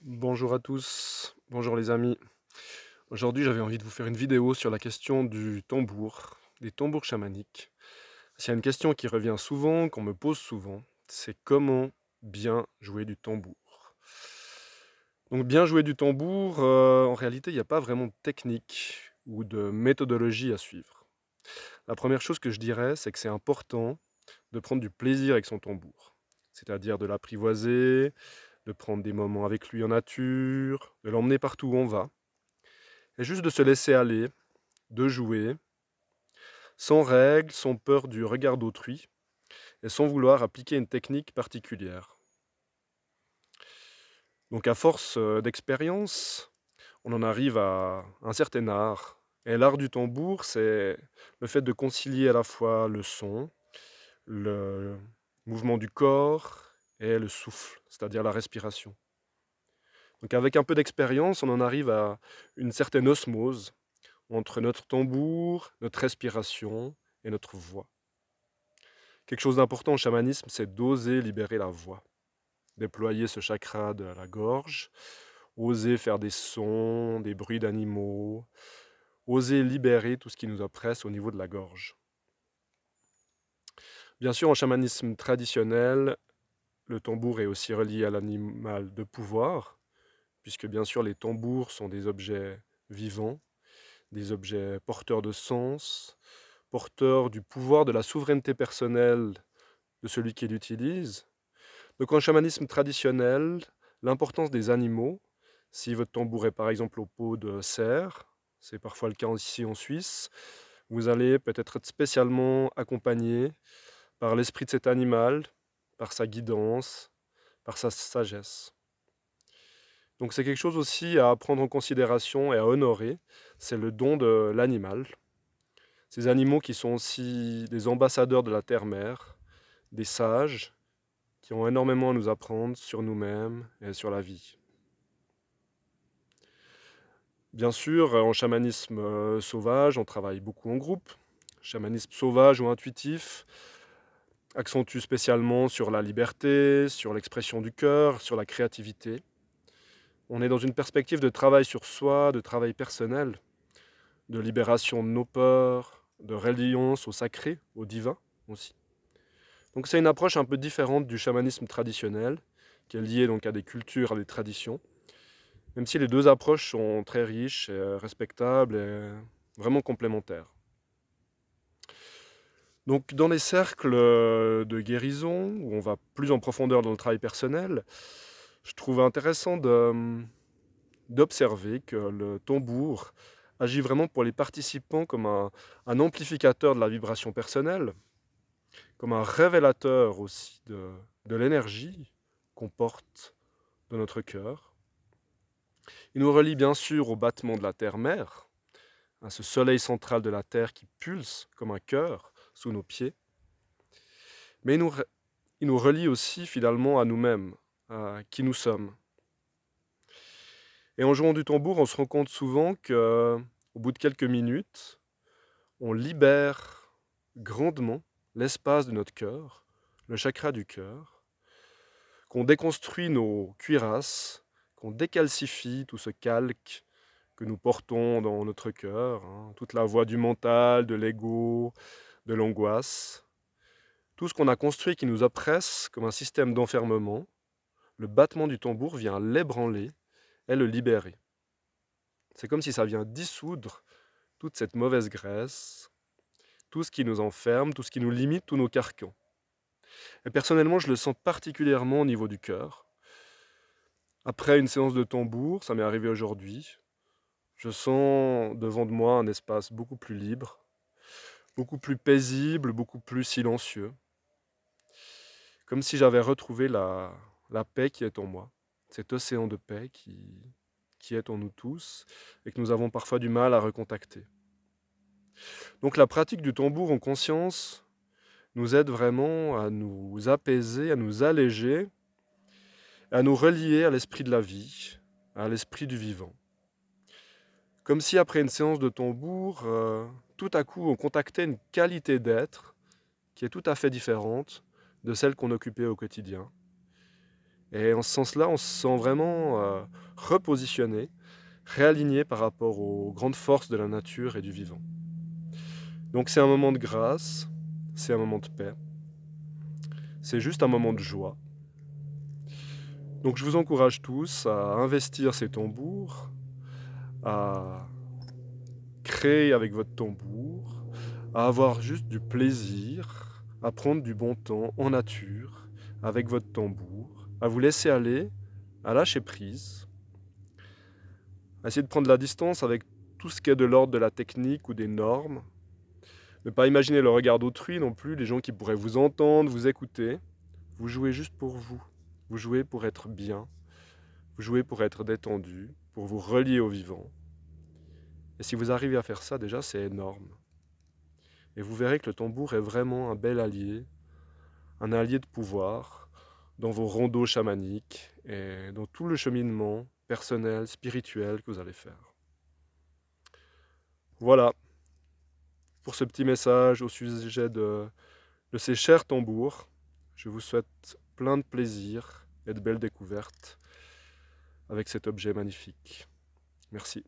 Bonjour à tous, bonjour les amis. Aujourd'hui, j'avais envie de vous faire une vidéo sur la question du tambour, des tambours chamaniques. S'il y a une question qui revient souvent, qu'on me pose souvent, c'est comment bien jouer du tambour. Donc bien jouer du tambour, en réalité, il n'y a pas vraiment de technique ou de méthodologie à suivre. La première chose que je dirais, c'est que c'est important de prendre du plaisir avec son tambour, c'est-à-dire de l'apprivoiser, de prendre des moments avec lui en nature, de l'emmener partout où on va, et juste de se laisser aller, de jouer, sans règles, sans peur du regard d'autrui, et sans vouloir appliquer une technique particulière. Donc à force d'expérience, on en arrive à un certain art. Et l'art du tambour, c'est le fait de concilier à la fois le son, le mouvement du corps et le souffle, c'est-à-dire la respiration. Donc avec un peu d'expérience, on en arrive à une certaine osmose entre notre tambour, notre respiration et notre voix. Quelque chose d'important au chamanisme, c'est d'oser libérer la voix, déployer ce chakra de la gorge, oser faire des sons, des bruits d'animaux, oser libérer tout ce qui nous oppresse au niveau de la gorge. Bien sûr, en chamanisme traditionnel, le tambour est aussi relié à l'animal de pouvoir, puisque bien sûr les tambours sont des objets vivants, des objets porteurs de sens, porteurs du pouvoir de la souveraineté personnelle de celui qui l'utilise. Donc en chamanisme traditionnel, l'importance des animaux, si votre tambour est par exemple au pot de cerf, c'est parfois le cas ici en Suisse, vous allez peut-être être spécialement accompagné par l'esprit de cet animal, par sa guidance, par sa sagesse. Donc c'est quelque chose aussi à prendre en considération et à honorer, c'est le don de l'animal. Ces animaux qui sont aussi des ambassadeurs de la terre-mère, des sages, qui ont énormément à nous apprendre sur nous-mêmes et sur la vie. Bien sûr, en chamanisme sauvage, on travaille beaucoup en groupe. Chamanisme sauvage ou intuitif accentue spécialement sur la liberté, sur l'expression du cœur, sur la créativité. On est dans une perspective de travail sur soi, de travail personnel, de libération de nos peurs, de reliance au sacré, au divin aussi. Donc c'est une approche un peu différente du chamanisme traditionnel, qui est liée donc à des cultures, à des traditions, même si les deux approches sont très riches, et respectables et vraiment complémentaires. Donc dans les cercles de guérison, où on va plus en profondeur dans le travail personnel, je trouve intéressant d'observer que le tambour agit vraiment pour les participants comme un amplificateur de la vibration personnelle, comme un révélateur aussi de l'énergie qu'on porte dans notre cœur. Il nous relie bien sûr au battement de la terre-mère, à ce soleil central de la terre qui pulse comme un cœur sous nos pieds, mais il nous relie aussi finalement à nous-mêmes, à qui nous sommes. Et en jouant du tambour, on se rend compte souvent que, au bout de quelques minutes, on libère grandement l'espace de notre cœur, le chakra du cœur, qu'on déconstruit nos cuirasses, qu'on décalcifie tout ce calque que nous portons dans notre cœur, hein, toute la voix du mental, de l'ego, de l'angoisse, tout ce qu'on a construit qui nous oppresse comme un système d'enfermement, le battement du tambour vient l'ébranler et le libérer. C'est comme si ça vient dissoudre toute cette mauvaise graisse, tout ce qui nous enferme, tout ce qui nous limite, tous nos carcans. Et personnellement, je le sens particulièrement au niveau du cœur. Après une séance de tambour, ça m'est arrivé aujourd'hui, je sens devant de moi un espace beaucoup plus libre, beaucoup plus paisible, beaucoup plus silencieux. Comme si j'avais retrouvé la paix qui est en moi, cet océan de paix qui est en nous tous et que nous avons parfois du mal à recontacter. Donc la pratique du tambour en conscience nous aide vraiment à nous apaiser, à nous alléger, à nous relier à l'esprit de la vie, à l'esprit du vivant. Comme si après une séance de tambour, tout à coup on contactait une qualité d'être qui est tout à fait différente de celle qu'on occupait au quotidien. Et en ce sens-là, on se sent vraiment repositionné, réaligné par rapport aux grandes forces de la nature et du vivant. Donc c'est un moment de grâce, c'est un moment de paix, c'est juste un moment de joie. Donc je vous encourage tous à investir ces tambours, à créer avec votre tambour, à avoir juste du plaisir, à prendre du bon temps en nature avec votre tambour, à vous laisser aller, à lâcher prise, à essayer de prendre la distance avec tout ce qui est de l'ordre de la technique ou des normes. Ne pas imaginer le regard d'autrui non plus, les gens qui pourraient vous entendre, vous écouter. Vous jouez juste pour vous. Vous jouez pour être bien. Vous jouez pour être détendu, pour vous relier au vivant. Et si vous arrivez à faire ça, déjà, c'est énorme. Et vous verrez que le tambour est vraiment un bel allié, un allié de pouvoir dans vos rondeaux chamaniques et dans tout le cheminement personnel, spirituel que vous allez faire. Voilà pour ce petit message au sujet de ces chers tambours. Je vous souhaite plein de plaisir et de belles découvertes avec cet objet magnifique. Merci.